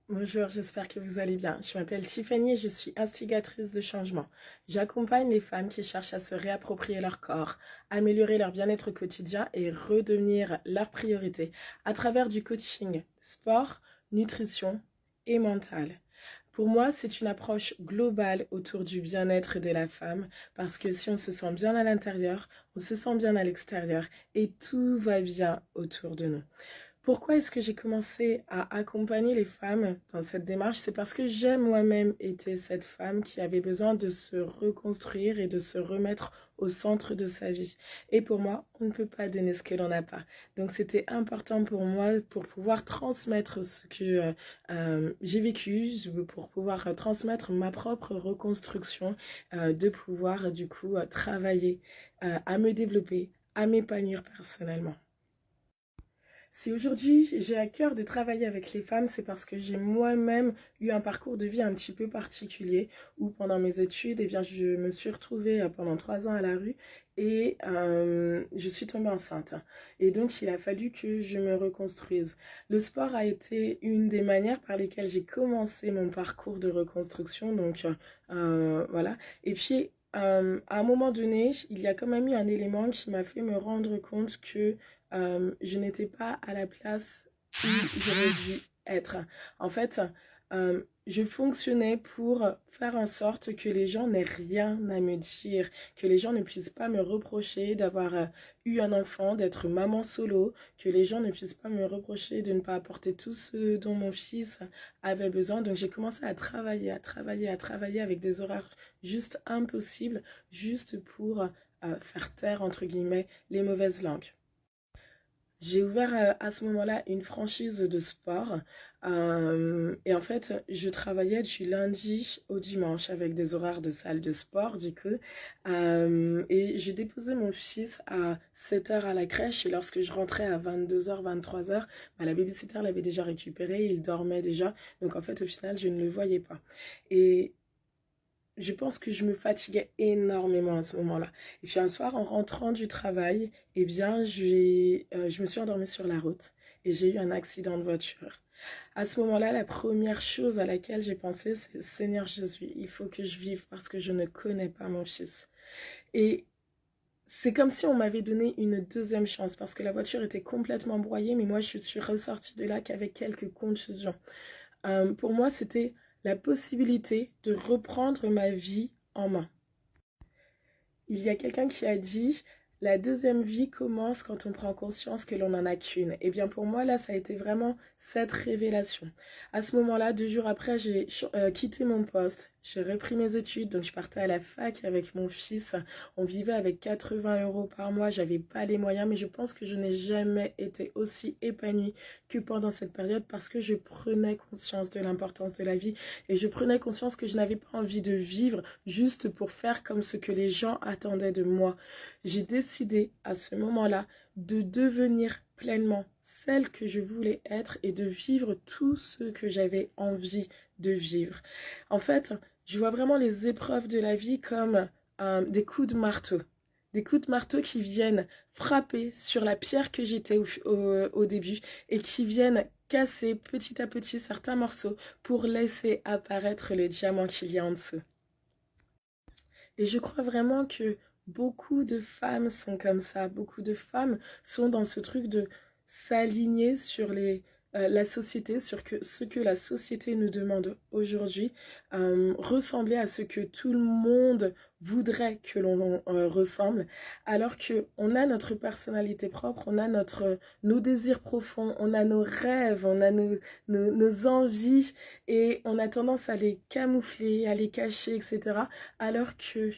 Bonjour, j'espère que vous allez bien. Je m'appelle Tiffany et je suis instigatrice de changement. J'accompagne les femmes qui cherchent à se réapproprier leur corps, améliorer leur bien-être quotidien et redevenir leur priorité à travers du coaching, sport, nutrition et mental. Pour moi, c'est une approche globale autour du bien-être de la femme parce que si on se sent bien à l'intérieur, on se sent bien à l'extérieur et tout va bien autour de nous. Pourquoi est-ce que j'ai commencé à accompagner les femmes dans cette démarche? C'est parce que j'ai moi-même été cette femme qui avait besoin de se reconstruire et de se remettre au centre de sa vie. Et pour moi, on ne peut pas donner ce que l'on n'a pas. Donc c'était important pour moi pour pouvoir transmettre ce que j'ai vécu, pour pouvoir transmettre ma propre reconstruction, de pouvoir du coup travailler à me développer, à m'épanouir personnellement. Si aujourd'hui j'ai à cœur de travailler avec les femmes, c'est parce que j'ai moi-même eu un parcours de vie un petit peu particulier où pendant mes études, eh bien, je me suis retrouvée pendant 3 ans à la rue et je suis tombée enceinte. Et donc il a fallu que je me reconstruise. Le sport a été une des manières par lesquelles j'ai commencé mon parcours de reconstruction. Donc voilà. Et puis à un moment donné, il y a quand même eu un élément qui m'a fait me rendre compte que je n'étais pas à la place où j'aurais dû être. En fait, je fonctionnais pour faire en sorte que les gens n'aient rien à me dire, que les gens ne puissent pas me reprocher d'avoir eu un enfant, d'être maman solo, que les gens ne puissent pas me reprocher de ne pas apporter tout ce dont mon fils avait besoin. Donc j'ai commencé à travailler, à travailler avec des horaires juste impossibles, juste pour faire taire, entre guillemets, les mauvaises langues. J'ai ouvert à ce moment-là une franchise de sport et en fait je travaillais du lundi au dimanche avec des horaires de salle de sport du coup et j'ai déposé mon fils à 7 heures à la crèche et lorsque je rentrais à 22 h 23 h, bah, la babysitter l'avait déjà récupéré, il dormait déjà donc en fait au final je ne le voyais pas et je pense que je me fatiguais énormément à ce moment-là. Et puis un soir, en rentrant du travail, eh bien, je me suis endormie sur la route et j'ai eu un accident de voiture. À ce moment-là, la première chose à laquelle j'ai pensé, c'est Seigneur Jésus, il faut que je vive parce que je ne connais pas mon fils. Et c'est comme si on m'avait donné une deuxième chance parce que la voiture était complètement broyée, mais moi, je suis ressortie de là qu'avec quelques contusions. Pour moi, c'était la possibilité de reprendre ma vie en main. Il y a quelqu'un qui a dit, la deuxième vie commence quand on prend conscience que l'on n'en a qu'une. Et bien pour moi, là, ça a été vraiment cette révélation. À ce moment-là, 2 jours après, j'ai quitté mon poste. J'ai repris mes études, donc je partais à la fac avec mon fils. On vivait avec 80 € par mois. J'avais pas les moyens, mais je pense que je n'ai jamais été aussi épanouie que pendant cette période parce que je prenais conscience de l'importance de la vie et je prenais conscience que je n'avais pas envie de vivre juste pour faire comme ce que les gens attendaient de moi. J'ai décidé à ce moment-là de devenir pleinement celle que je voulais être et de vivre tout ce que j'avais envie de vivre. En fait, je vois vraiment les épreuves de la vie comme des coups de marteau. Des coups de marteau qui viennent frapper sur la pierre que j'étais au début et qui viennent casser petit à petit certains morceaux pour laisser apparaître le diamant qu'il y a en dessous. Et je crois vraiment que beaucoup de femmes sont comme ça. Beaucoup de femmes sont dans ce truc de s'aligner sur la société, sur ce que la société nous demande aujourd'hui, ressembler à ce que tout le monde voudrait que l'on ressemble, alors que on a notre personnalité propre, on a nos désirs profonds, on a nos rêves, on a nos envies, et on a tendance à les camoufler, à les cacher, etc. Alors que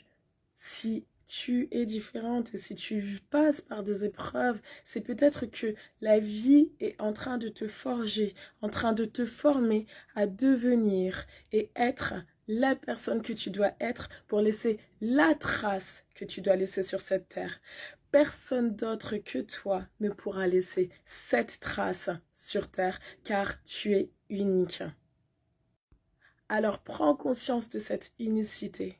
si tu es différente et si tu passes par des épreuves, c'est peut-être que la vie est en train de te forger, en train de te former à devenir et être la personne que tu dois être pour laisser la trace que tu dois laisser sur cette terre. Personne d'autre que toi ne pourra laisser cette trace sur terre car tu es unique. Alors prends conscience de cette unicité.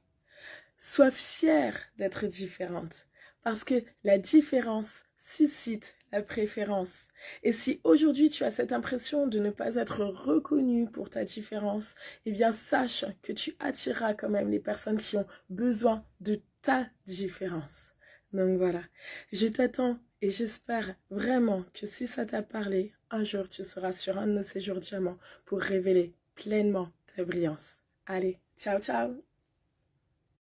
Sois fière d'être différente parce que la différence suscite la préférence. Et si aujourd'hui tu as cette impression de ne pas être reconnu pour ta différence, eh bien sache que tu attireras quand même les personnes qui ont besoin de ta différence. Donc voilà, je t'attends et j'espère vraiment que si ça t'a parlé, un jour tu seras sur un de nos séjours diamants pour révéler pleinement ta brillance. Allez, ciao ciao!